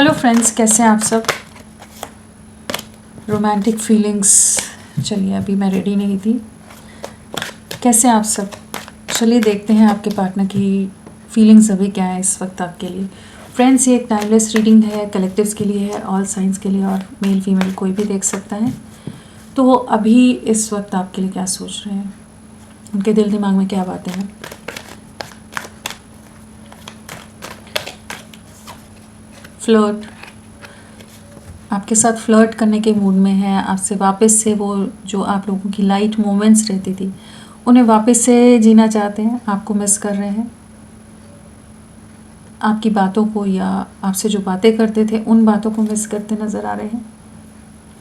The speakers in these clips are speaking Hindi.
हेलो फ्रेंड्स, कैसे हैं आप सब। रोमांटिक फीलिंग्स, चलिए अभी मैं रेडी नहीं थी। कैसे हैं आप सब। चलिए देखते हैं आपके पार्टनर की फीलिंग्स अभी क्या है इस वक्त आपके लिए। फ्रेंड्स, ये एक टाइमलेस रीडिंग है, कलेक्टिव्स के लिए है, ऑल साइंस के लिए, और मेल फीमेल कोई भी देख सकता है। तो वो अभी इस वक्त आपके लिए क्या सोच रहे हैं, उनके दिल दिमाग में क्या बातें हैं। फ्लर्ट, आपके साथ फ्लर्ट करने के मूड में है, आपसे वापस से वो जो आप लोगों की लाइट मोमेंट्स रहती थी उन्हें वापस से जीना चाहते हैं, आपको मिस कर रहे हैं, आपकी बातों को या आपसे जो बातें करते थे उन बातों को मिस करते नज़र आ रहे हैं।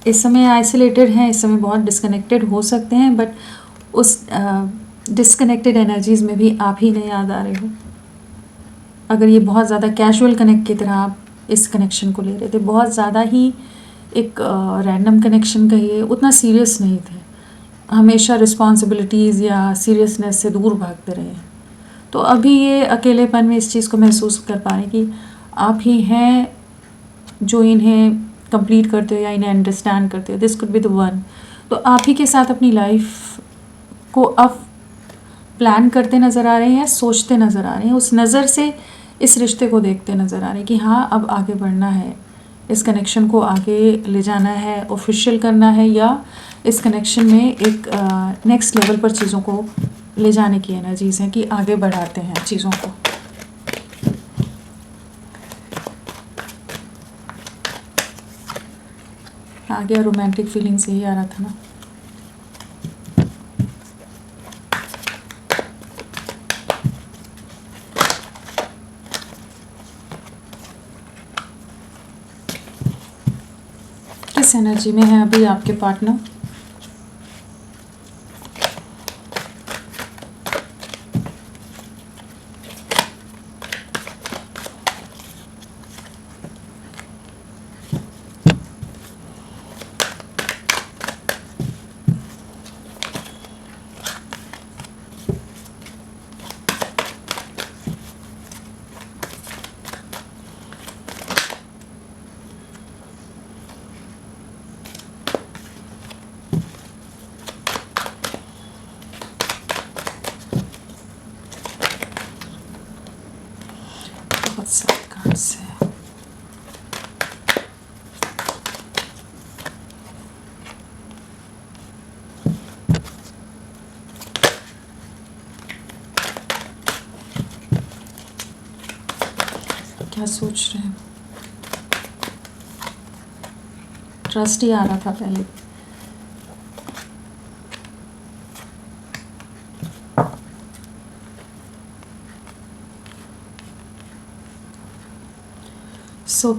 इस समय आइसोलेटेड हैं, इस समय बहुत डिस्कनेक्टेड हो सकते हैं, बट उस डिस्कनेक्टेड एनर्जीज़ में भी आप ही नहीं याद आ रहे हो। अगर ये बहुत ज़्यादा कैजुअल कनेक्ट की तरह आप इस कनेक्शन को ले रहे थे, बहुत ज़्यादा ही एक रैंडम कनेक्शन कहिए, उतना सीरियस नहीं थे, हमेशा रिस्पॉन्सिबिलिटीज़ या सीरियसनेस से दूर भागते रहे हैं। तो अभी ये अकेलेपन में इस चीज़ को महसूस कर पा रहे हैं कि आप ही हैं जो इन्हें कंप्लीट करते हो या इन्हें अंडरस्टैंड करते हो। This could be the one. तो आप ही के साथ अपनी लाइफ को अब प्लान करते नज़र आ रहे हैं, सोचते नज़र आ रहे हैं, उस नज़र से इस रिश्ते को देखते नज़र आ रहे हैं कि हाँ, अब आगे बढ़ना है, इस कनेक्शन को आगे ले जाना है, ऑफिशियल करना है, या इस कनेक्शन में एक नेक्स्ट लेवल पर चीज़ों को ले जाने की एनर्जीज़ हैं कि आगे बढ़ाते हैं चीज़ों को। आगे रोमांटिक फीलिंग्स यही आ रहा था ना। किस एनर्जी में है अभी आपके पार्टनर। बहुत सारे कार्ड्स हैं। क्या सोच रहे हैं। ट्रस्ट ही आ रहा था पहले।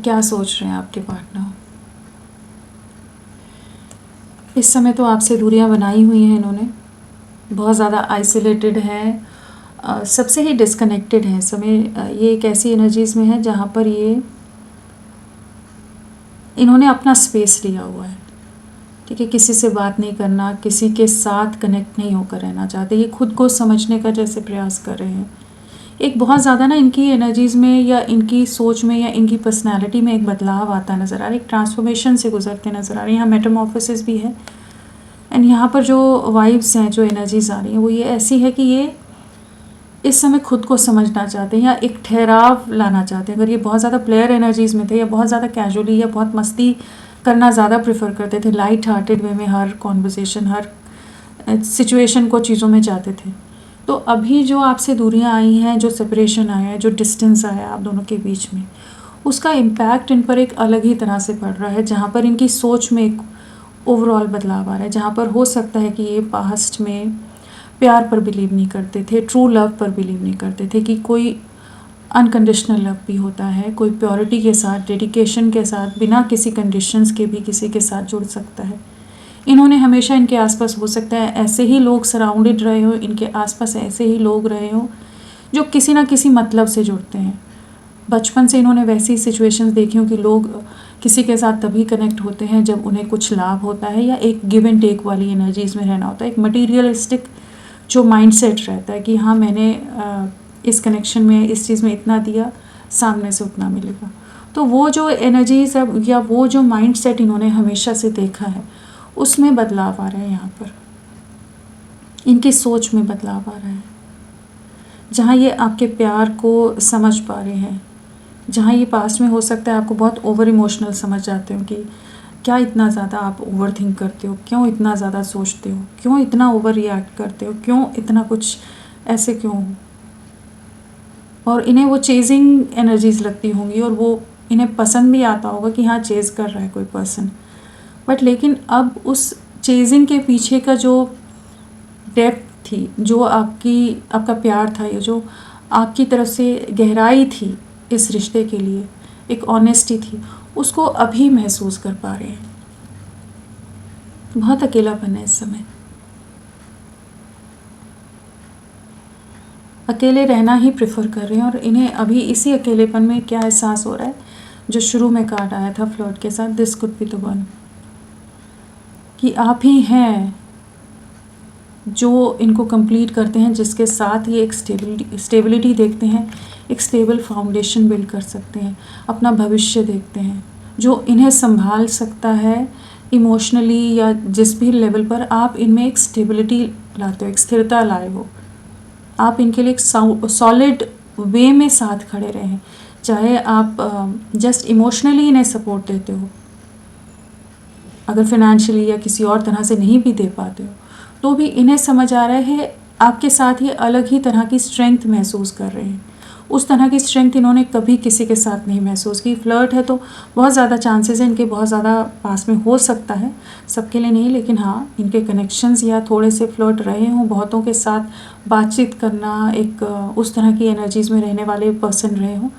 क्या सोच रहे हैं आपके पार्टनर। इस समय तो आपसे दूरियां बनाई हुई हैं इन्होंने, बहुत ज़्यादा आइसोलेटेड है, सबसे ही डिस्कनेक्टेड है इस समय। ये एक ऐसी एनर्जीज़ में है जहाँ पर ये इन्होंने अपना स्पेस लिया हुआ है, ठीक है। किसी से बात नहीं करना, किसी के साथ कनेक्ट नहीं होकर रहना चाहते, ये खुद को समझने का जैसे प्रयास कर रहे हैं। एक बहुत ज़्यादा ना इनकी एनर्जीज़ में या इनकी सोच में या इनकी पर्सनालिटी में एक बदलाव आता नज़र आ रहा है, एक ट्रांसफॉर्मेशन से गुजरते नज़र आ रहे हैं। यहाँ मेटामॉर्फोसिस भी है, एंड यहाँ पर जो वाइब्स हैं, जो एनर्जीज़ आ रही हैं, वो ये ऐसी है कि ये इस समय खुद को समझना चाहते हैं या एक ठहराव लाना चाहते हैं। अगर ये बहुत ज़्यादा प्लेयर एनर्जीज़ में थे या बहुत ज़्यादा कैजुअली या बहुत मस्ती करना ज़्यादा प्रेफर करते थे, लाइट हार्टेड वे में हर कॉन्वर्सेशन, हर सिचुएशन को चीज़ों में चाहते थे, तो अभी जो आपसे दूरियां आई हैं, जो सेपरेशन आया है, जो डिस्टेंस आया है आप दोनों के बीच में, उसका इम्पैक्ट इन पर एक अलग ही तरह से पड़ रहा है। जहाँ पर इनकी सोच में एक ओवरऑल बदलाव आ रहा है, जहाँ पर हो सकता है कि ये पास्ट में प्यार पर बिलीव नहीं करते थे, ट्रू लव पर बिलीव नहीं करते थे कि कोई अनकंडीशनल लव भी होता है, कोई प्योरिटी के साथ, डेडिकेशन के साथ, बिना किसी कंडीशंस के भी किसी के साथ जुड़ सकता है। इन्होंने हमेशा इनके आसपास, हो सकता है ऐसे ही लोग सराउंडेड रहे हो, इनके आसपास ऐसे ही लोग रहे हो जो किसी ना किसी मतलब से जुड़ते हैं। बचपन से इन्होंने वैसी सिचुएशंस देखी हो कि लोग किसी के साथ तभी कनेक्ट होते हैं जब उन्हें कुछ लाभ होता है, या एक गिव एंड टेक वाली एनर्जीज़ में रहना होता है, एक मटीरियलिस्टिक जो माइंडसेट रहता है कि हाँ, मैंने इस कनेक्शन में, इस चीज़ में इतना दिया, सामने से उतना मिलेगा। तो वो जो एनर्जीज है या वो जो माइंड सेट इन्होंने हमेशा से देखा है उसमें बदलाव आ रहा है। यहाँ पर इनकी सोच में बदलाव आ रहा है। जहाँ ये आपके प्यार को समझ पा रहे हैं, जहाँ ये पास्ट में हो सकता है आपको बहुत ओवर इमोशनल समझ जाते हो कि क्या इतना ज़्यादा आप ओवर थिंक करते हो, क्यों इतना ज़्यादा सोचते हो, क्यों इतना ओवर रिएक्ट करते हो, क्यों इतना कुछ ऐसे क्यों हो। और इन्हें वो चेजिंग एनर्जीज लगती होंगी और वो इन्हें पसंद भी आता होगा कि हाँ चेज कर रहा है कोई पर्सन। बट लेकिन अब उस चेजिंग के पीछे का जो डेप्थ थी, जो आपका प्यार था, ये जो आपकी तरफ से गहराई थी इस रिश्ते के लिए, एक ऑनेस्टी थी, उसको अभी महसूस कर पा रहे हैं। बहुत अकेलापन है इस समय। अकेले रहना ही प्रेफर कर रहे हैं और इन्हें अभी इसी अकेलेपन में क्या एहसास हो रहा है जो शुरू में कार्ड आया था फ्लर्ट के साथ, this could be the one, कि आप ही हैं जो इनको कंप्लीट करते हैं, जिसके साथ ये एक स्टेबिलिटी देखते हैं, एक स्टेबल फाउंडेशन बिल्ड कर सकते हैं, अपना भविष्य देखते हैं, जो इन्हें संभाल सकता है इमोशनली या जिस भी लेवल पर। आप इनमें एक स्टेबिलिटी लाते हो, एक स्थिरता लाए हो। आप इनके लिए एक सॉलिड वे में साथ खड़े रहें, चाहे आप जस्ट इमोशनली इन्हें सपोर्ट देते हो, अगर फिनेंशियली या किसी और तरह से नहीं भी दे पाते हो, तो भी इन्हें समझ आ रहा है आपके साथ ये अलग ही तरह की स्ट्रेंथ महसूस कर रहे हैं। उस तरह की स्ट्रेंथ इन्होंने कभी किसी के साथ नहीं महसूस की। फ्लर्ट है तो बहुत ज़्यादा चांसेस हैं इनके बहुत ज़्यादा पास में हो सकता है, सबके लिए नहीं, लेकिन हाँ इनके कनेक्शंस या थोड़े से फ्लर्ट रहे हों, बहुतों के साथ बातचीत करना, एक उस तरह की एनर्जीज़ में रहने वाले पर्सन रहे हों।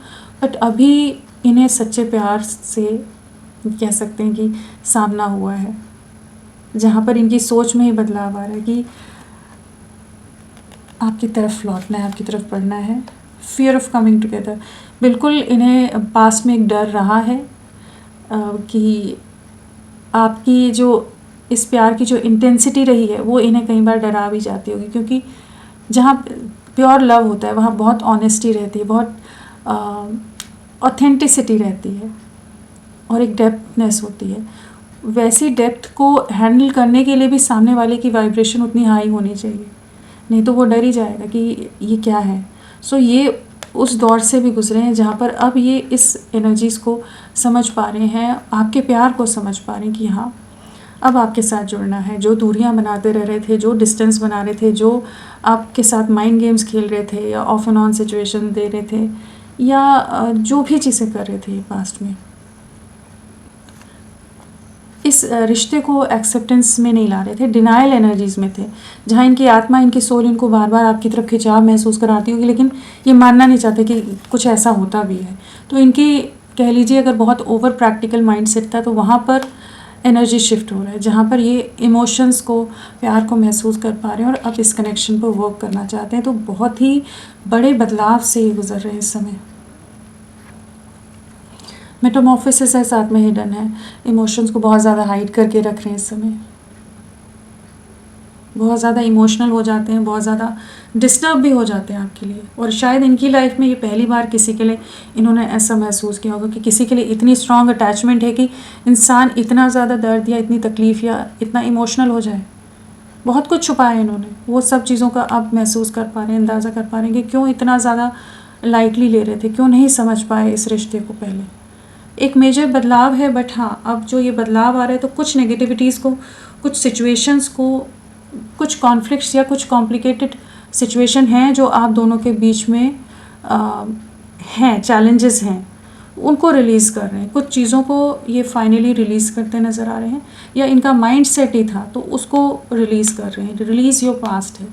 बट अभी इन्हें सच्चे प्यार से कह सकते हैं कि सामना हुआ है, जहाँ पर इनकी सोच में ही बदलाव आ रहा है कि आपकी तरफ लौटना है, आपकी तरफ बढ़ना है। फियर ऑफ कमिंग टुगेदर, बिल्कुल इन्हें पास में एक डर रहा है कि आपकी जो इस प्यार की जो इंटेंसिटी रही है वो इन्हें कई बार डरा भी जाती होगी, क्योंकि जहाँ प्योर लव होता है वहाँ बहुत ऑनेस्टी रहती है, बहुत ऑथेंटिसिटी रहती है और एक डेप्थनेस होती है। वैसी डेप्थ को हैंडल करने के लिए भी सामने वाले की वाइब्रेशन उतनी हाई होनी चाहिए, नहीं तो वो डर ही जाएगा कि ये क्या है। सो ये उस दौर से भी गुजरे हैं जहाँ पर अब ये इस एनर्जीज़ को समझ पा रहे हैं, आपके प्यार को समझ पा रहे हैं कि हाँ अब आपके साथ जुड़ना है। जो दूरियां बनाते रह रहे थे, जो डिस्टेंस बना रहे थे, जो आपके साथ माइंड गेम्स खेल रहे थे या ऑफ एंड ऑन सिचुएशन दे रहे थे या जो भी चीज़ें कर रहे थे पास्ट में, इस रिश्ते को एक्सेप्टेंस में नहीं ला रहे थे, डिनाइल एनर्जीज़ में थे, जहाँ इनकी आत्मा, इनकी सोल इनको बार बार आपकी तरफ खिंचाव महसूस कराती होगी, लेकिन ये मानना नहीं चाहते कि कुछ ऐसा होता भी है। तो इनकी कह लीजिए अगर बहुत ओवर प्रैक्टिकल माइंडसेट था, तो वहाँ पर एनर्जी शिफ्ट हो रहा है, जहाँ पर ये इमोशंस को, प्यार को महसूस कर पा रहे हैं और अब इस कनेक्शन पर वर्क करना चाहते हैं। तो बहुत ही बड़े बदलाव से ये गुजर रहे हैं इस समय। मेटामॉर्फोसिस है, साथ में हिडन है, इमोशंस को बहुत ज़्यादा हाइड करके रख रहे हैं इस समय, बहुत ज़्यादा इमोशनल हो जाते हैं, बहुत ज़्यादा डिस्टर्ब भी हो जाते हैं आपके लिए। और शायद इनकी लाइफ में ये पहली बार किसी के लिए इन्होंने ऐसा महसूस किया होगा कि किसी के लिए इतनी स्ट्रॉन्ग अटैचमेंट है कि इंसान इतना ज़्यादा दर्द या इतनी तकलीफ़ या इतना इमोशनल हो जाए। बहुत कुछ छुपाया इन्होंने, वो सब चीज़ों का अब महसूस कर पा रहे हैं, अंदाज़ा कर पा रहे हैं कि क्यों इतना ज़्यादा लाइटली ले रहे थे, क्यों नहीं समझ पाए इस रिश्ते को पहले। एक मेजर बदलाव है, बट हाँ अब जो ये बदलाव आ रहा है तो कुछ नेगेटिविटीज़ को, कुछ सिचुएशंस को, कुछ कॉन्फ्लिक्ट्स या कुछ कॉम्प्लिकेटेड सिचुएशन हैं जो आप दोनों के बीच में हैं, चैलेंजेस हैं, उनको रिलीज़ कर रहे हैं। कुछ चीज़ों को ये फाइनली रिलीज़ करते नज़र आ रहे हैं, या इनका माइंड सेट ही था तो उसको रिलीज़ कर रहे हैं। रिलीज़ योर पास्ट है,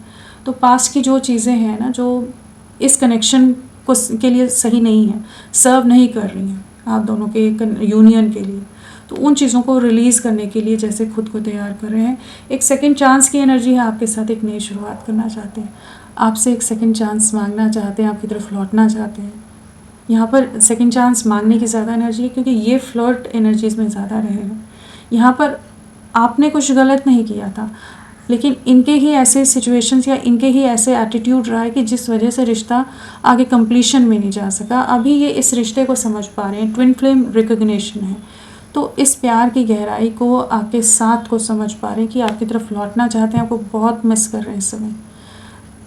तो पास्ट की जो चीज़ें हैं ना, जो इस कनेक्शन को के लिए सही नहीं है, सर्व नहीं कर रही हैं आप दोनों के यूनियन के लिए, तो उन चीज़ों को रिलीज़ करने के लिए जैसे खुद को तैयार कर रहे हैं। एक सेकंड चांस की एनर्जी है आपके साथ, एक नई शुरुआत करना चाहते हैं, आपसे एक सेकंड चांस मांगना चाहते हैं, आपकी तरफ लौटना चाहते हैं। यहाँ पर सेकंड चांस मांगने की ज़्यादा एनर्जी है, क्योंकि ये फ्लर्ट एनर्जीज़ में ज़्यादा रहे हैं। यहाँ पर आपने कुछ गलत नहीं किया था, लेकिन इनके ही ऐसे सिचुएशंस या इनके ही ऐसे एटीट्यूड रहा है कि जिस वजह से रिश्ता आगे कंप्लीशन में नहीं जा सका। अभी ये इस रिश्ते को समझ पा रहे हैं, ट्विन फ्लेम रिकॉग्निशन है, तो इस प्यार की गहराई को, आपके साथ को समझ पा रहे हैं कि आपकी तरफ लौटना चाहते हैं, आपको बहुत मिस कर रहे हैं इस समय,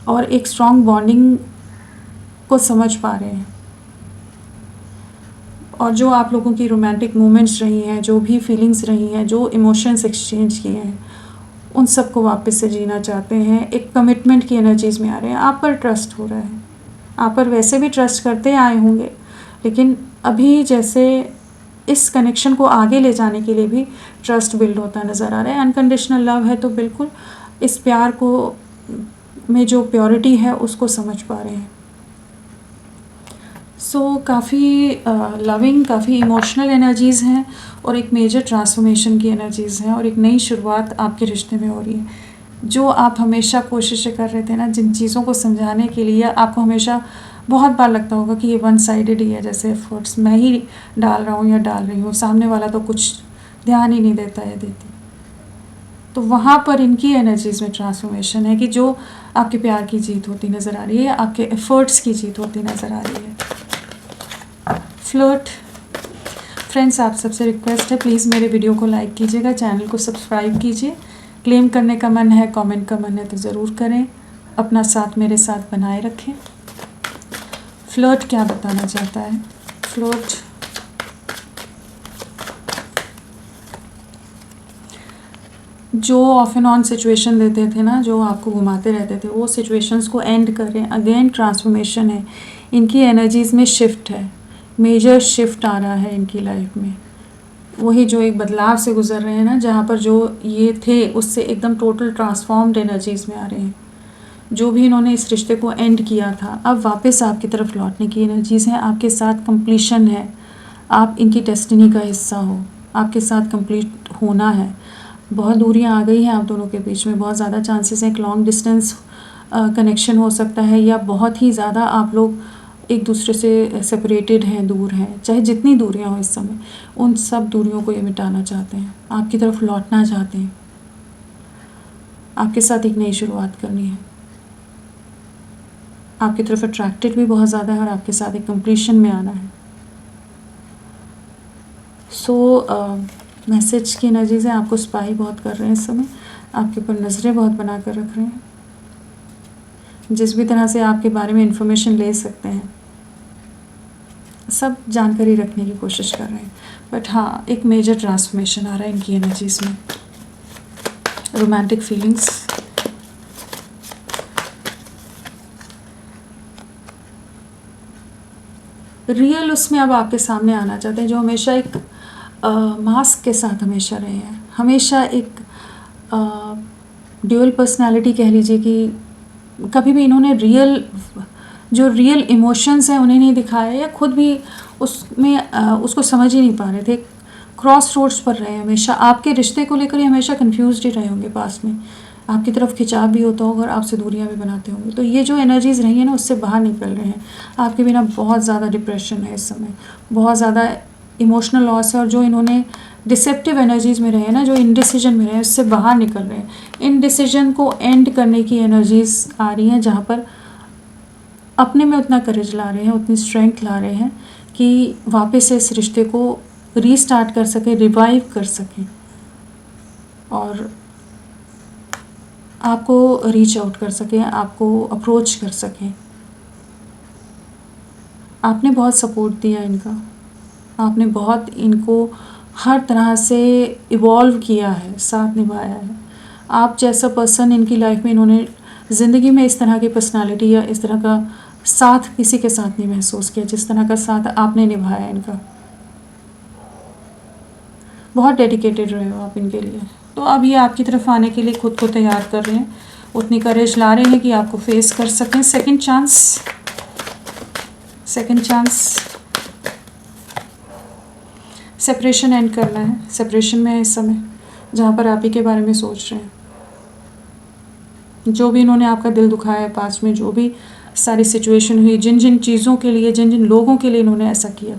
और एक स्ट्रॉन्ग बॉन्डिंग को समझ पा रहे हैं। और जो आप लोगों की रोमांटिक मोमेंट्स रही हैं, जो भी फीलिंग्स रही हैं, जो इमोशंस एक्सचेंज किए हैं, उन सबको वापस से जीना चाहते हैं। एक कमिटमेंट की एनर्जीज में आ रहे हैं, आप पर ट्रस्ट हो रहा है, आप पर वैसे भी ट्रस्ट करते आए होंगे, लेकिन अभी जैसे इस कनेक्शन को आगे ले जाने के लिए भी ट्रस्ट बिल्ड होता नज़र आ रहा है। अनकंडीशनल लव है तो बिल्कुल इस प्यार को में जो प्योरिटी है उसको समझ पा रहे हैं। सो काफ़ी लविंग, काफ़ी इमोशनल एनर्जीज़ हैं और एक मेजर ट्रांसफॉर्मेशन की एनर्जीज़ हैं और एक नई शुरुआत आपके रिश्ते में हो रही है। जो आप हमेशा कोशिशें कर रहे थे ना, जिन चीज़ों को समझाने के लिए आपको हमेशा बहुत बार लगता होगा कि ये वन साइडेड ही है, जैसे एफर्ट्स मैं ही डाल रहा हूँ या डाल रही हूँ, सामने वाला तो कुछ ध्यान ही नहीं देता या देती, तो वहाँ पर इनकी एनर्जीज़ में ट्रांसफॉर्मेशन है कि जो आपके प्यार की जीत होती नज़र आ रही है, आपके एफ़र्ट्स की जीत होती नज़र आ रही है। फ्लर्ट फ्रेंड्स, आप सबसे रिक्वेस्ट है, प्लीज़ मेरे वीडियो को लाइक कीजिएगा, चैनल को सब्सक्राइब कीजिए। क्लेम करने का मन है, कमेंट का मन है तो ज़रूर करें। अपना साथ मेरे साथ बनाए रखें। फ्लर्ट क्या बताना चाहता है? फ्लर्ट जो ऑफ एंड ऑन सिचुएशन देते थे ना, जो आपको घुमाते रहते थे, वो सिचुएशंस को एंड करें। अगेन ट्रांसफॉर्मेशन है, इनकी एनर्जीज़ में शिफ्ट है, मेजर शिफ्ट आ रहा है इनकी लाइफ में। वही जो एक बदलाव से गुजर रहे हैं ना, जहाँ पर जो ये थे उससे एकदम टोटल ट्रांसफॉर्म्ड एनर्जीज़ में आ रहे हैं। जो भी इन्होंने इस रिश्ते को एंड किया था, अब वापस आपकी तरफ लौटने की एनर्जीज़ हैं। आपके साथ कंप्लीशन है, आप इनकी डेस्टिनी का हिस्सा हो, आपके साथ कंप्लीट होना है। बहुत दूरियां आ गई हैं आप दोनों के बीच में, बहुत ज़्यादा चांसेस हैं एक लॉन्ग डिस्टेंस कनेक्शन हो सकता है, या बहुत ही ज़्यादा आप लोग एक दूसरे से सेपरेटेड हैं, दूर हैं। चाहे जितनी दूरियां हो इस समय, उन सब दूरियों को ये मिटाना चाहते हैं, आपकी तरफ लौटना चाहते हैं, आपके साथ एक नई शुरुआत करनी है। आपकी तरफ अट्रैक्टेड भी बहुत ज़्यादा है और आपके साथ एक कंप्लीशन में आना है। सो मैसेज की एनर्जीज़ हैं, आपको स्पाई बहुत कर रहे हैं इस समय, आपके ऊपर नज़रें बहुत बना कर रख रहे हैं। जिस भी तरह से आपके बारे में इंफॉर्मेशन ले सकते हैं, सब जानकारी रखने की कोशिश कर रहे हैं। बट हाँ, एक मेजर ट्रांसफॉर्मेशन आ रहा है इनकी एनर्जीज़ में। रोमांटिक फीलिंग्स, रियल उसमें अब आपके सामने आना चाहते हैं, जो हमेशा एक मास्क के साथ हमेशा रहे हैं, हमेशा एक ड्यूअल पर्सनालिटी कह लीजिए, कि कभी भी इन्होंने रियल इमोशंस हैं उन्हें नहीं दिखाया, या खुद भी उसमें उसको समझ ही नहीं पा रहे थे। क्रॉस रोड्स पर रहे हमेशा, आपके रिश्ते को लेकर ही हमेशा कंफ्यूज्ड ही रहे होंगे, पास में आपकी तरफ खिंचाव भी होता होगा और आपसे दूरियां भी बनाते होंगे। तो ये जो एनर्जीज़ रही है ना, उससे बाहर निकल रहे हैं। आपके बिना बहुत ज़्यादा डिप्रेशन है इस समय, बहुत ज़्यादा इमोशनल लॉस है, और जो इन्होंने डिसेप्टिव एनर्जीज़ में रहे हैं ना, जो इनडिसीजन में रहे हैं, उससे बाहर निकल रहे हैं। इनडिसीजन को एंड करने की एनर्जीज़ आ रही हैं, जहाँ पर अपने में उतना करेज ला रहे हैं, उतनी स्ट्रेंथ ला रहे हैं कि वापस से इस रिश्ते को रीस्टार्ट कर सकें, रिवाइव कर सकें, और आपको रीच आउट कर सकें, आपको अप्रोच कर सकें। आपने बहुत सपोर्ट दिया इनका, आपने बहुत इनको हर तरह से इवॉल्व किया है, साथ निभाया है। आप जैसा पर्सन इनकी लाइफ में इन्होंने ज़िंदगी में इस तरह की पर्सनालिटी या इस तरह का साथ किसी के साथ नहीं महसूस किया, जिस तरह का साथ आपने निभाया इनका। बहुत डेडिकेटेड रहे हो आप इनके लिए। तो अब ये आपकी तरफ आने के लिए खुद को तैयार कर रहे हैं, उतनी करेज ला रहे हैं कि आपको फेस कर सकें। सेकंड चांस, सेपरेशन एंड करना है। सेपरेशन में है इस समय, जहाँ पर आप ही के बारे में सोच रहे हैं। जो भी इन्होंने आपका दिल दुखाया है पास में, जो भी सारी सिचुएशन हुई, जिन जिन चीज़ों के लिए, जिन जिन लोगों के लिए इन्होंने ऐसा किया,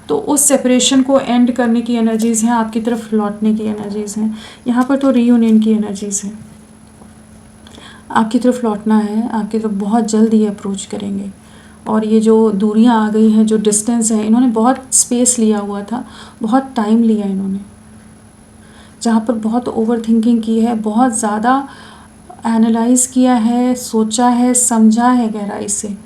तो उस सेपरेशन को एंड करने की एनर्जीज़ हैं, आपकी तरफ लौटने की एनर्जीज़ हैं। यहाँ पर तो रीयूनियन की एनर्जीज़ हैं। आपकी तरफ लौटना है, आपकी तरफ बहुत जल्द ये अप्रोच करेंगे। और ये जो दूरियां आ गई हैं, जो डिस्टेंस है, इन्होंने बहुत स्पेस लिया हुआ था, बहुत टाइम लिया इन्होंने, जहाँ पर बहुत ओवर थिंकिंग की है, बहुत ज़्यादा एनालाइज किया है, सोचा है, समझा है गहराई से,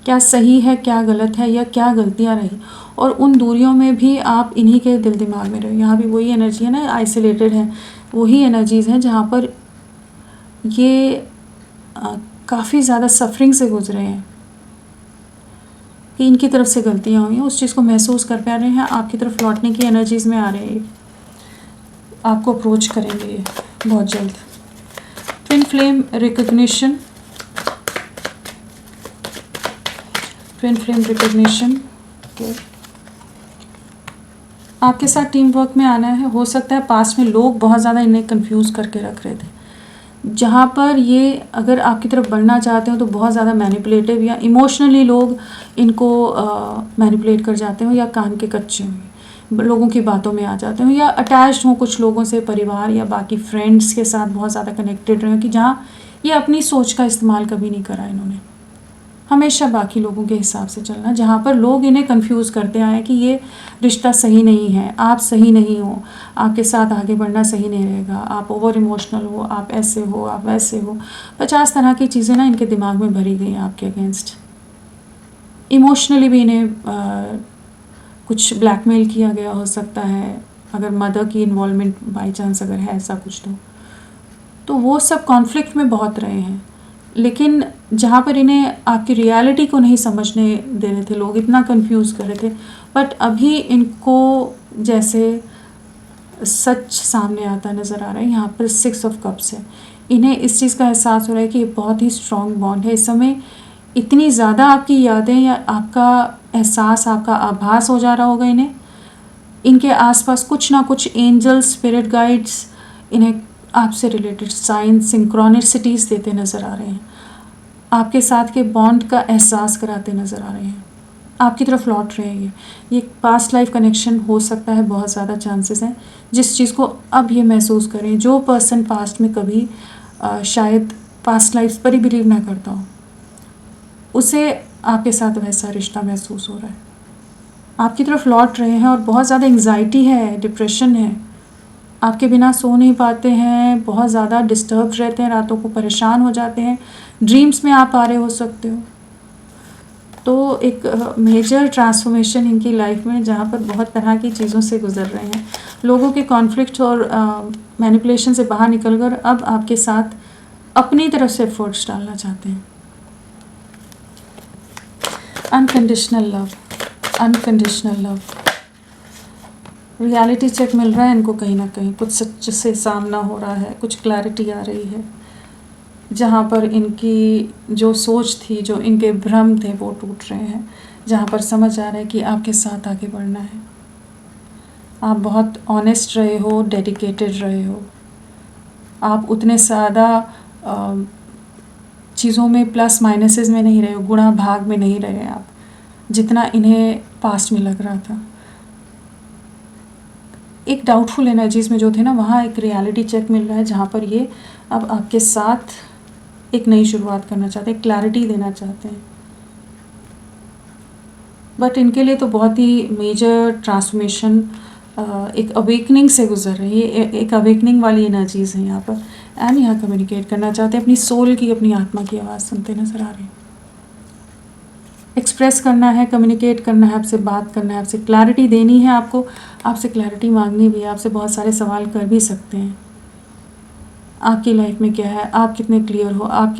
क्या सही है, क्या गलत है, या क्या गलतियाँ रही। और उन दूरियों में भी आप इन्हीं के दिल दिमाग में रहे। यहाँ भी वही एनर्जी है ना, आइसोलेटेड है, वही एनर्जीज़ हैं जहाँ पर ये काफ़ी ज़्यादा सफरिंग से गुजरे हैं कि इनकी तरफ से गलतियाँ हुई हैं, उस चीज़ को महसूस कर पा रहे हैं, आपकी तरफ लौटने की एनर्जीज़ में आ रहे हैं, आपको अप्रोच करेंगे ये बहुत जल्द। Twin flame recognition, twin flame recognition के आपके साथ टीम वर्क में आना है। हो सकता है पास्ट में लोग बहुत ज़्यादा इन्हें कंफ्यूज करके रख रहे थे, जहाँ पर ये अगर आपकी तरफ बढ़ना चाहते हो तो बहुत ज़्यादा मैनिपुलेटिव या इमोशनली लोग इनको मैनिपुलेट कर जाते हो, या कान के कच्चे हों, लोगों की बातों में आ जाते हो, या अटैच्ड हों कुछ लोगों से, परिवार या बाकी फ्रेंड्स के साथ बहुत ज़्यादा कनेक्टेड रहे, कि जहाँ ये अपनी सोच का इस्तेमाल कभी नहीं करा इन्होंने, हमेशा बाकी लोगों के हिसाब से चलना, जहाँ पर लोग इन्हें कंफ्यूज करते आए कि ये रिश्ता सही नहीं है, आप सही नहीं हो, आपके साथ आगे बढ़ना सही नहीं रहेगा, आप ओवर इमोशनल हो, आप ऐसे हो, आप वैसे हो। 50 तरह की चीज़ें ना इनके दिमाग में भरी गई हैं आपके अगेंस्ट। इमोशनली भी इन्हें कुछ ब्लैकमेल किया गया हो सकता है, अगर मदर की इन्वॉल्वमेंट बाई चांस अगर है ऐसा कुछ, तो वो सब कॉन्फ्लिक्ट में बहुत रहे हैं। लेकिन जहाँ पर इन्हें आपकी रियलिटी को नहीं समझने दे रहे थे लोग, इतना कंफ्यूज कर रहे थे, बट अभी इनको जैसे सच सामने आता नज़र आ रहा है। यहाँ पर 6 ऑफ कप्स है, इन्हें इस चीज़ का एहसास हो रहा है कि बहुत ही स्ट्रॉन्ग बॉन्ड है। इस समय इतनी ज़्यादा आपकी यादें या आपका एहसास, आपका आभास हो जा रहा होगा इन्हें, इनके आसपास कुछ ना कुछ एंजल, स्पिरिट गाइड्स इन्हें आपसे रिलेटेड साइन, सिंक्रोनिसिटीज़ देते नज़र आ रहे हैं, आपके साथ के बॉन्ड का एहसास कराते नज़र आ रहे हैं, आपकी तरफ लौट रहे हैं। ये पास्ट लाइफ कनेक्शन हो सकता है, बहुत ज़्यादा चांसेस हैं। जिस चीज़ को अब ये महसूस करें, जो पर्सन पास्ट में कभी शायद पास्ट लाइफ पर ही बिलीव ना करता हो, उसे आपके साथ वैसा रिश्ता महसूस हो रहा है, आपकी तरफ लौट रहे हैं। और बहुत ज़्यादा एंग्जाइटी है, डिप्रेशन है, आपके बिना सो नहीं पाते हैं, बहुत ज़्यादा डिस्टर्ब रहते हैं, रातों को परेशान हो जाते हैं, ड्रीम्स में आप आ रहे हो सकते हो। तो एक मेजर ट्रांसफॉर्मेशन इनकी लाइफ में, जहाँ पर बहुत तरह की चीज़ों से गुजर रहे हैं, लोगों के कॉन्फ्लिक्ट और मैनिपुलेशन से बाहर निकलकर अब आपके साथ अपनी तरफ से एफर्ट्स डालना चाहते हैं। Unconditional love, unconditional love, reality check मिल रहा है इनको, कहीं ना कहीं कुछ सच से सामना हो रहा है, कुछ क्लैरिटी आ रही है, जहाँ पर इनकी जो सोच थी, जो इनके भ्रम थे, वो टूट रहे हैं, जहाँ पर समझ आ रहा है कि आपके साथ आगे बढ़ना है। आप बहुत ऑनेस्ट रहे हो, डेडिकेटेड रहे हो, आप उतने ज़्यादा चीज़ों में प्लस माइनसेस में नहीं रहे हो, गुणा भाग में नहीं रहे आप, जितना इन्हें पास्ट में लग रहा था। एक डाउटफुल एनर्जीज़ में जो थे ना, वहाँ एक रियलिटी चेक मिल रहा है, जहाँ पर ये अब आपके साथ एक नई शुरुआत करना चाहते हैं, क्लैरिटी देना चाहते हैं। बट इनके लिए तो बहुत ही मेजर ट्रांसफॉर्मेशन, एक अवेकनिंग से गुजर रही है, एक अवेकनिंग वाली एनर्जीज़ हैं यहाँ पर। एंड यहाँ कम्युनिकेट करना चाहते हैं, अपनी सोल की, अपनी आत्मा की आवाज़ सुनते नज़र आ रहे हैं। एक्सप्रेस करना है, कम्युनिकेट करना है, आपसे बात करना है, आपसे क्लैरिटी देनी है, आपको आपसे क्लैरिटी मांगनी भी है, आपसे बहुत सारे सवाल कर भी सकते हैं। आपकी लाइफ में क्या है, आप कितने क्लियर हो, आप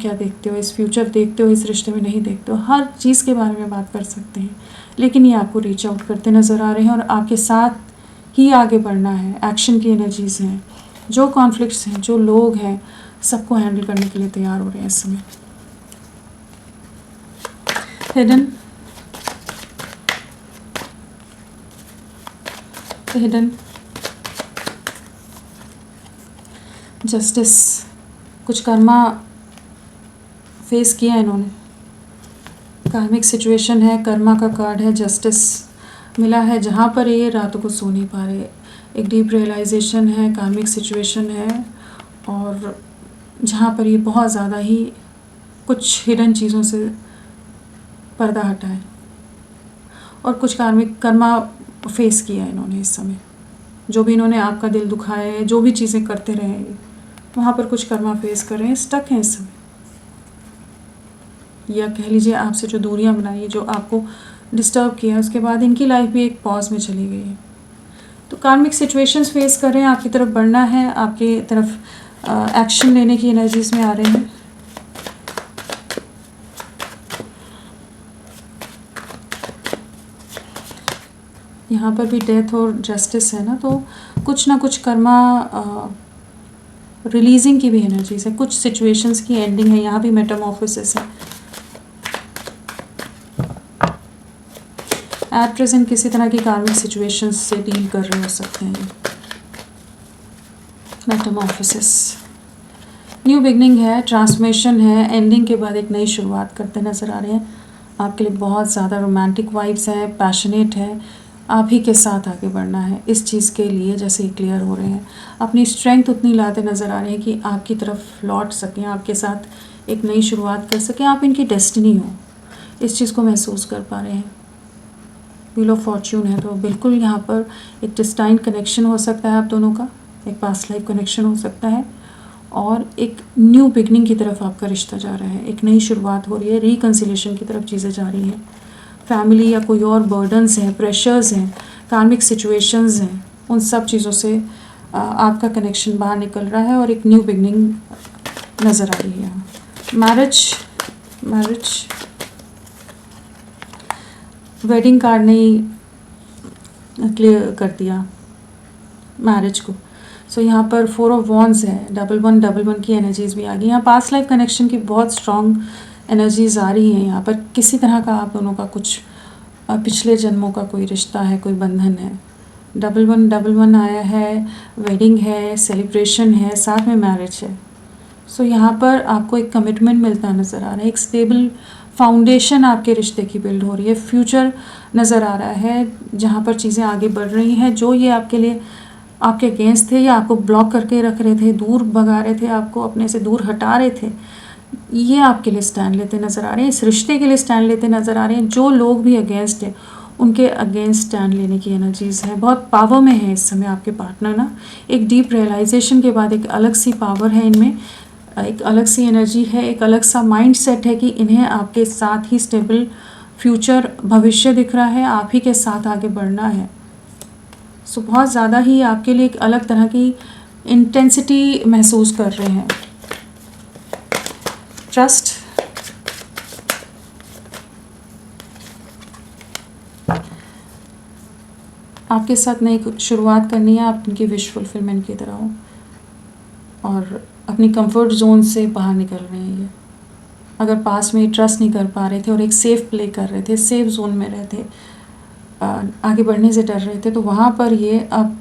क्या देखते हो, इस फ्यूचर देखते हो, इस रिश्ते में नहीं देखते हो, हर चीज़ के बारे में बात कर सकते हैं। लेकिन ये आपको रीच आउट करते नज़र आ रहे हैं और आपके साथ ही आगे बढ़ना है। एक्शन की एनर्जीज़ हैं, जो कॉन्फ्लिक्ट्स हैं, जो लोग हैं, सबको हैंडल करने के लिए तैयार हो रहे हैं इस समय। हिडन जस्टिस, कुछ कर्मा फेस किया इन्होंने, कार्मिक सिचुएशन है, कर्मा का कार्ड है, जस्टिस मिला है, जहाँ पर ये रातों को सो नहीं पा रहे, एक डीप रियलाइजेशन है, कार्मिक सिचुएशन है, और जहाँ पर ये बहुत ज़्यादा ही कुछ हिडन चीज़ों से पर्दा हटा है और कुछ कार्मिक कर्मा फेस किया है इन्होंने इस समय। जो भी इन्होंने आपका दिल दुखाया है, जो भी चीज़ें करते रहे हैं, वहाँ पर कुछ कर्मा फेस कर रहे हैं, स्टक हैं इस समय। या कह लीजिए आपसे जो दूरियां बनाई है, जो आपको डिस्टर्ब किया, उसके बाद इनकी लाइफ भी एक पॉज में चली गई है। तो कार्मिक सिचुएशंस फेस कर रहे हैं, आपकी तरफ बढ़ना है, आपकी तरफ एक्शन लेने की एनर्जीज में आ रहे हैं। यहाँ पर भी डेथ और जस्टिस है ना, तो कुछ ना कुछ कर्मा रिलीजिंग की भी एनर्जीज है, कुछ सिचुएशंस की एंडिंग है, यहाँ भी मेटामॉर्फोसिस है। एट प्रेजेंट किसी तरह की कार्मिक सिचुएशंस से डील कर रहे हो सकते हैं। मेटामॉर्फोसिस, न्यू बिगनिंग है, ट्रांसफॉर्मेशन है, एंडिंग के बाद एक नई शुरुआत करते नज़र आ रहे हैं। आपके लिए बहुत ज़्यादा रोमांटिक वाइब्स हैं, पैशनेट है, आप ही के साथ आगे बढ़ना है इस चीज़ के लिए। जैसे ही क्लियर हो रहे हैं, अपनी स्ट्रेंथ उतनी लाते नज़र आ रहे हैं कि आपकी तरफ लौट सकें, आपके साथ एक नई शुरुआत कर सकें, आप इनकी डेस्टिनी हो, इस चीज़ को महसूस कर पा रहे हैं। व्हील ऑफ फॉर्च्यून है, तो बिल्कुल यहाँ पर एक डिस्टाइन कनेक्शन हो सकता है आप दोनों का, एक पास्ट लाइफ कनेक्शन हो सकता है, और एक न्यू बिगनिंग की तरफ आपका रिश्ता जा रहा है, एक नई शुरुआत हो रही है, रिकन्सिलेशन की तरफ चीज़ें जा रही हैं। फैमिली या कोई और बर्डन्स हैं, प्रेशर्स हैं, कार्मिक सिचुएशंस हैं, उन सब चीज़ों से आपका कनेक्शन बाहर निकल रहा है और एक न्यू बिगनिंग नज़र आ रही है। मैरिज वेडिंग कार्ड ने क्लियर कर दिया मैरिज को। सो यहाँ पर 4 ऑफ वॉन्ड्स है, 1111 की एनर्जीज भी आ गई। यहाँ पास्ट लाइफ कनेक्शन की बहुत स्ट्रॉन्ग एनर्जीज आ रही हैं। यहाँ पर किसी तरह का आप दोनों का कुछ पिछले जन्मों का कोई रिश्ता है, कोई बंधन है। 1111 आया है, वेडिंग है, सेलिब्रेशन है, साथ में मैरिज है। सो यहाँ पर आपको एक कमिटमेंट मिलता नज़र आ रहा है, एक स्टेबल फाउंडेशन आपके रिश्ते की बिल्ड हो रही है, फ्यूचर नज़र आ रहा है जहाँ पर चीज़ें आगे बढ़ रही हैं। जो ये आपके लिए आपके अगेंस्ट थे या आपको ब्लॉक करके रख रहे थे, दूर भगा रहे थे, आपको अपने से दूर हटा रहे थे, ये आपके लिए स्टैंड लेते नज़र आ रहे हैं, इस रिश्ते के लिए स्टैंड लेते नज़र आ रहे हैं। जो लोग भी अगेंस्ट हैं उनके अगेंस्ट स्टैंड लेने की एनर्जीज़ है, बहुत पावर में है इस समय आपके पार्टनर ना। एक डीप रियलाइजेशन के बाद एक अलग सी पावर है इनमें, एक अलग सी एनर्जी है, एक अलग सा माइंड सेट है कि इन्हें आपके साथ ही स्टेबल फ्यूचर भविष्य दिख रहा है, आप ही के साथ आगे बढ़ना है। सो बहुत ज़्यादा ही आपके लिए एक अलग तरह की इंटेंसिटी महसूस कर रहे हैं। ट्रस्ट, आपके साथ नई शुरुआत करनी है, आप उनकी विश फुलफिलमेंट की तरह हो और अपनी कंफर्ट जोन से बाहर निकल रहे हैं। ये अगर पास में ट्रस्ट नहीं कर पा रहे थे और एक सेफ प्ले कर रहे थे, सेफ जोन में रहते, आगे बढ़ने से डर रहे थे, तो वहाँ पर ये अब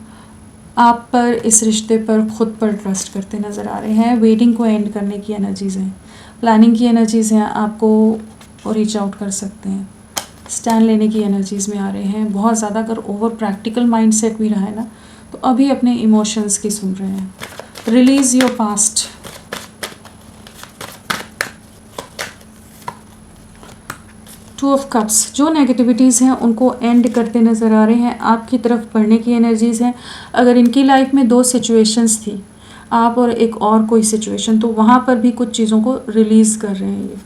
आप पर, इस रिश्ते पर, खुद पर ट्रस्ट करते नज़र आ रहे हैं। वेटिंग को एंड करने की एनर्जीज़ हैं, प्लानिंग की एनर्जीज़ हैं, आपको रीच आउट कर सकते हैं, स्टैंड लेने की एनर्जीज़ में आ रहे हैं। बहुत ज़्यादा अगर ओवर प्रैक्टिकल माइंड सेट भी रहा है ना, तो अभी अपने इमोशंस की सुन रहे हैं। Release your past, two of cups, जो नेगेटिविटीज़ हैं उनको एंड करते नज़र आ रहे हैं, आपकी तरफ बढ़ने की एनर्जीज़ हैं। अगर इनकी लाइफ में 2 सिचुएशंस थी, आप और एक और कोई सिचुएशन, तो वहाँ पर भी कुछ चीज़ों को रिलीज़ कर रहे हैं। ये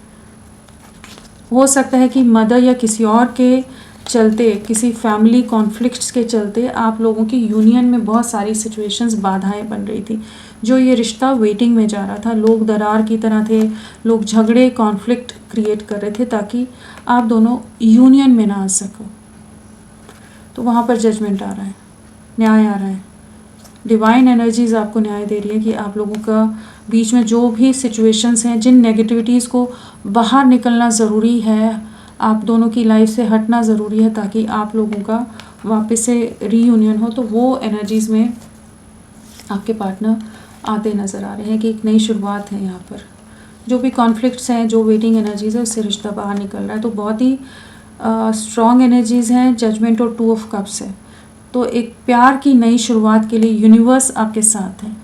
हो सकता है कि मदर या किसी और के चलते, किसी फैमिली कॉन्फ्लिक्ट्स के चलते आप लोगों की यूनियन में बहुत सारी सिचुएशंस बाधाएं बन रही थी, जो ये रिश्ता वेटिंग में जा रहा था। लोग दरार की तरह थे, लोग झगड़े, कॉन्फ्लिक्ट क्रिएट कर रहे थे ताकि आप दोनों यूनियन में ना आ सको। तो वहाँ पर जजमेंट आ रहा है, न्याय आ रहा है। डिवाइन एनर्जीज़ आपको न्याय दे रही है कि आप लोगों का बीच में जो भी सिचुएशंस हैं, जिन नेगेटिविटीज़ को बाहर निकलना ज़रूरी है, आप दोनों की लाइफ से हटना ज़रूरी है ताकि आप लोगों का वापस से रीयूनियन हो। तो वो एनर्जीज़ में आपके पार्टनर आते नज़र आ रहे हैं कि एक नई शुरुआत है। यहाँ पर जो भी कॉन्फ्लिक्ट्स हैं, जो वेटिंग एनर्जीज़ है, उससे रिश्ता बाहर निकल रहा है। तो बहुत ही स्ट्रॉन्ग एनर्जीज़ हैं, जजमेंट और 2 ऑफ कप्स है। तो एक प्यार की नई शुरुआत के लिए यूनिवर्स आपके साथ है।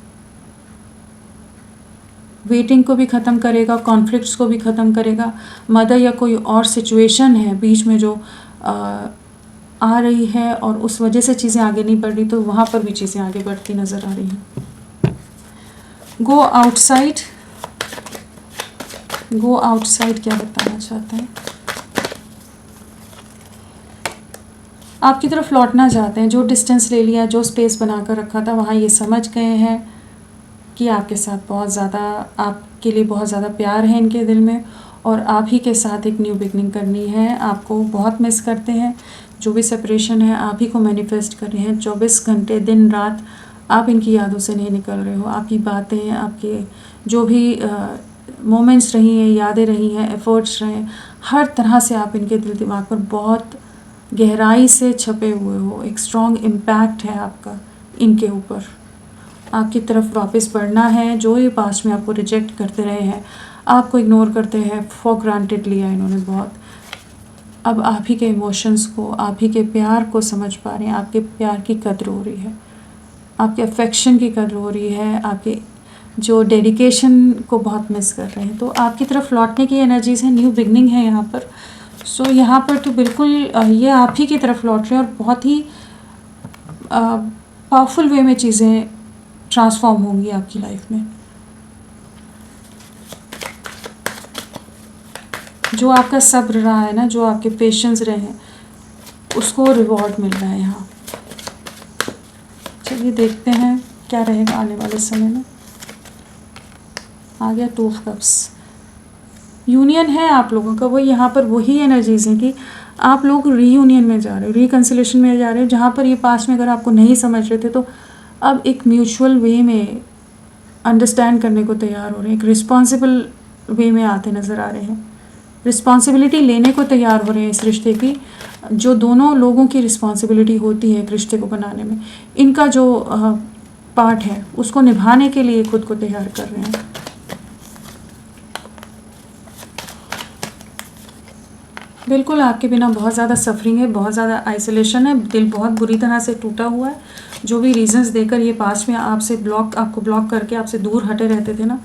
वेटिंग को भी ख़त्म करेगा, कॉन्फ्लिक्ट्स को भी ख़त्म करेगा। मदर या कोई और सिचुएशन है बीच में जो आ रही है और उस वजह से चीज़ें आगे नहीं बढ़ रही, तो वहाँ पर भी चीज़ें आगे बढ़ती नज़र आ रही हैं। गो आउटसाइड क्या बताना चाहते हैं? आपकी तरफ लौटना चाहते हैं। जो डिस्टेंस ले लिया, जो स्पेस बनाकर रखा था, वहाँ ये समझ गए हैं कि आपके साथ बहुत ज़्यादा, आपके लिए बहुत ज़्यादा प्यार है इनके दिल में, और आप ही के साथ एक न्यू बिगनिंग करनी है। आपको बहुत मिस करते हैं। जो भी सेपरेशन है आप ही को मैनिफेस्ट कर रहे हैं। 24 घंटे दिन रात आप इनकी यादों से नहीं निकल रहे हो। आपकी बातें, आपके जो भी मोमेंट्स रही हैं, यादें रही हैं, एफ़र्ट्स रहे हैं, हर तरह से आप इनके दिल दिमाग पर बहुत गहराई से छपे हुए हो। एक स्ट्रॉन्ग इम्पैक्ट है आपका इनके ऊपर। आपकी तरफ वापस बढ़ना है। जो ये पास्ट में आपको रिजेक्ट करते रहे हैं, आपको इग्नोर करते हैं, फॉर ग्रांटेड लिया इन्होंने बहुत। अब आप ही के इमोशंस को, आप ही के प्यार को समझ पा रहे हैं। आपके प्यार की कद्र हो रही है, आपके अफेक्शन की कद्र हो रही है, आपके जो डेडिकेशन को बहुत मिस कर रहे हैं। तो आपकी तरफ लौटने की एनर्जीज़ है, न्यू बिगनिंग है यहाँ पर। सो यहाँ पर तो बिल्कुल ये आप ही की तरफ लौट रहे हैं और बहुत ही पावरफुल वे में चीज़ें ट्रांसफॉर्म होंगी आपकी लाइफ में। जो आपका सब्र रहा है ना, जो आपके पेशेंस रहे हैं, उसको रिवॉर्ड मिल रहा है यहाँ। चलिए देखते हैं क्या रहेगा आने वाले समय में। आ गया 2 ऑफ कप्स। यूनियन है आप लोगों का, वो यहाँ पर वही एनर्जीज़ हैं कि आप लोग रीयूनियन में जा रहे हो, रिकन्सिलेशन में जा रहे हो। जहाँ पर ये पास्ट में अगर आपको नहीं समझ रहे थे, तो अब एक म्यूचुअल वे में अंडरस्टैंड करने को तैयार हो रहे हैं। एक रिस्पॉन्सिबल वे में आते नज़र आ रहे हैं। रिस्पॉन्सिबिलिटी लेने को तैयार हो रहे हैं इस रिश्ते की। जो दोनों लोगों की रिस्पॉन्सिबिलिटी होती है एक रिश्ते को बनाने में, इनका जो पार्ट है उसको निभाने के लिए खुद को तैयार कर रहे हैं। बिल्कुल आपके बिना बहुत ज़्यादा सफरिंग है, बहुत ज़्यादा आइसोलेशन है, दिल बहुत बुरी तरह से टूटा हुआ है। जो भी रीजंस देकर ये पास्ट में आपको ब्लॉक करके आपसे दूर हटे रहते थे ना,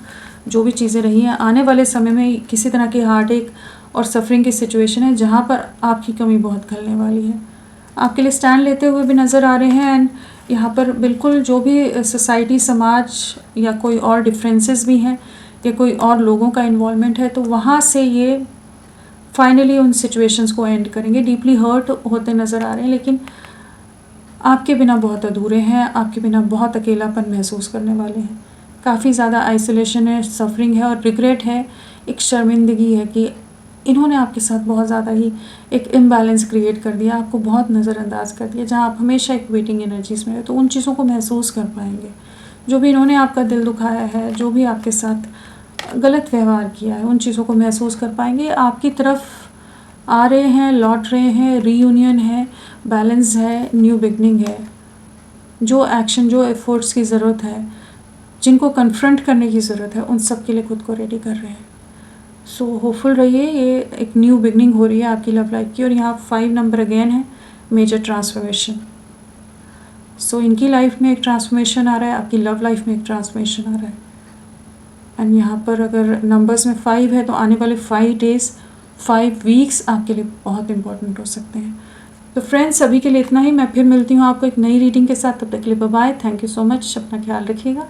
जो भी चीज़ें रही हैं, आने वाले समय में किसी तरह की हार्ट एक और सफरिंग की सिचुएशन है जहाँ पर आपकी कमी बहुत खलने वाली है। आपके लिए स्टैंड लेते हुए भी नज़र आ रहे हैं। एंड यहाँ पर बिल्कुल जो भी सोसाइटी, समाज या कोई और डिफरेंसेस भी हैं या कोई और लोगों का इन्वॉल्वमेंट है, तो वहाँ से ये फाइनली उन सिचुएशंस को एंड करेंगे। डीपली हर्ट होते नज़र आ रहे हैं, लेकिन आपके बिना बहुत अधूरे हैं। आपके बिना बहुत अकेलापन महसूस करने वाले हैं। काफ़ी ज़्यादा आइसोलेशन है, सफरिंग है और रिग्रेट है। एक शर्मिंदगी है कि इन्होंने आपके साथ बहुत ज़्यादा ही एक इम्बैलेंस क्रिएट कर दिया, आपको बहुत नज़रअंदाज कर दिया। जहाँ आप हमेशा एक वेटिंग एनर्जीज़ में हो, तो उन चीज़ों को महसूस कर पाएंगे। जो भी इन्होंने आपका दिल दुखाया है, जो भी आपके साथ गलत व्यवहार किया है, उन चीज़ों को महसूस कर पाएंगे। आपकी तरफ आ रहे हैं, लौट रहे हैं। रीयूनियन है, बैलेंस है, न्यू बिगनिंग है। जो एक्शन, जो एफर्ट्स की ज़रूरत है, जिनको कन्फ्रंट करने की ज़रूरत है, उन सब के लिए खुद को रेडी कर रहे हैं। सो होपफुल रहिए। ये एक न्यू बिगनिंग हो रही है आपकी लव लाइफ की। और यहाँ 5 नंबर अगेन है, मेजर ट्रांसफॉर्मेशन। सो इनकी लाइफ में एक ट्रांसफॉर्मेशन आ रहा है, आपकी लव लाइफ में एक ट्रांसफॉर्मेशन आ रहा है। एंड यहाँ पर अगर नंबर्स में 5 है, तो आने वाले 5 डेज़, 5 वीक्स आपके लिए बहुत इंपॉर्टेंट हो सकते हैं। तो फ्रेंड्स, अभी के लिए इतना ही। मैं फिर मिलती हूँ आपको एक नई रीडिंग के साथ। तब तक के लिए bye bye. Thank you so much. अपना ख्याल रखिएगा।